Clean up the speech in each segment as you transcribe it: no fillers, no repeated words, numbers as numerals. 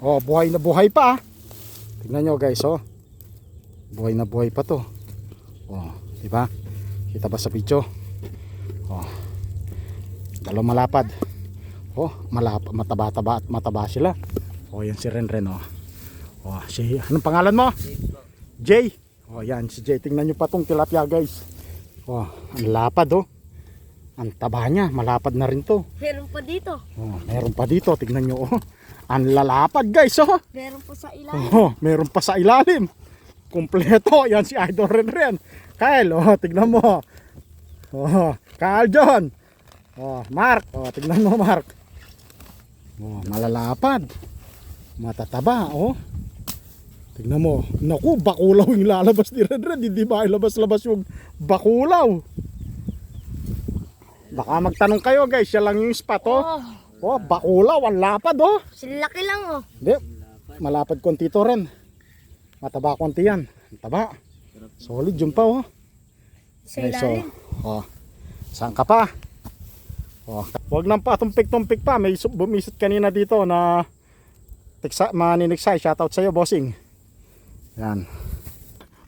Oh, buhay na buhay pa. Tingnan nyo guys, oh. Buhay na buhay pa to. Oh, di ba? Kita ba sa video? Oh. Dalawang malapad. Oh, mataba-taba at mataba sila. Oh, yan si Renren, oh. Oh, si anong pangalan mo? Jay. Oh, yan si Jay. Tingnan nyo pa tong tilapia, guys. Oh, ang lapad, oh. Ang taba niya, malapad na rin to. Meron pa dito. Oh, meron pa dito, tingnan nyo, oh. Ang lalapad, guys, oh. Meron pa sa ilalim. Oh, meron pa sa ilalim. Kompleto, yan si Idol Renren. Kyle, oh, tignan mo. Oh, Kyle John. Oh, Mark, oh, tignan mo, Mark. Oh, malalapad. Matataba, oh. Tignan mo. Naku, bakulaw yung lalabas ni Renren. Hindi ba ilabas-labas yung bakulaw? Baka magtanong kayo, guys, siya lang yung spot, oh. Oh, bakulaw, ang lapad, oh. Silaki lang, oh. Hindi, malapad konti to rin. Mataba konti yan. Taba. Solid yun pa, oh. Sa Okay, so, ilalim. oh. Saan ka pa? Oh, wag nang patumpik-tumpik pa. May bumisit kanina dito na Maninigsay. Shoutout sa'yo, bossing. Yan.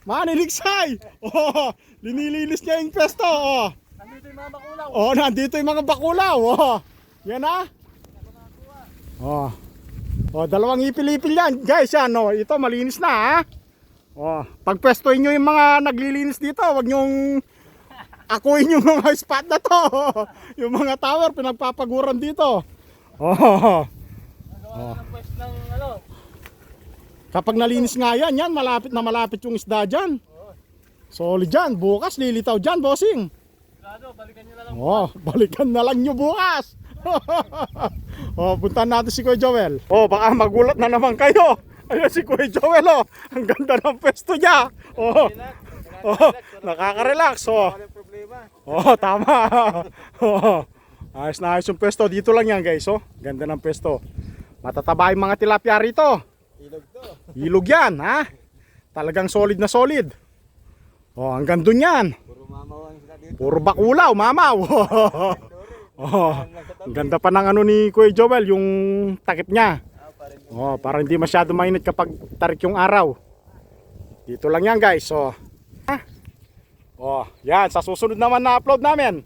Maninigsay! Oh, linilinis niya yung pesto, oh. Nandito yung mga bakulaw. Oh, nandito yung mga bakulaw, oh. Yan, ah. Oh. Oh, dalawang ipil-ipil yan, guys, yan, oh. Ito malinis na, ha. Oh, pagpestohin nyo yung mga naglilinis dito, wag nyong akuin yung mga spot na to. Yung mga tower pinagpapaguran dito. Oh. Oh. Kapag nalinis nga yan, malapit na malapit yung isda dyan. Solid dyan, bukas lilitaw dyan, bossing. Balikan nyo na lang. Oh, balikan na lang nyo bukas. Oh, puntahan natin si Kuya Joel. Oh, baka magulat na naman kayo. Ayun si Kuya Joel, oh. Ang ganda ng pwesto niya. Oh. Oh, nakaka-relax, oh. Oh, tama. Oh. Ayos na ayos yung pwesto. Dito lang yan, guys, oh. Ganda ng pwesto. Matataba yung mga tilapia rito. Ilog to. Ilog yan, ha. Talagang solid na solid. Oh, ang ganda niyan. Puro mamaw ang sila dito. Puro bakulaw, mamaw. Oh, ang ganda pa ng ano ni Kuya Joel, yung takip niya. Oh, para hindi masyado mainit kapag tarik yung araw. Dito lang yan, guys. Oh. Oh, yan sa susunod naman na upload namin.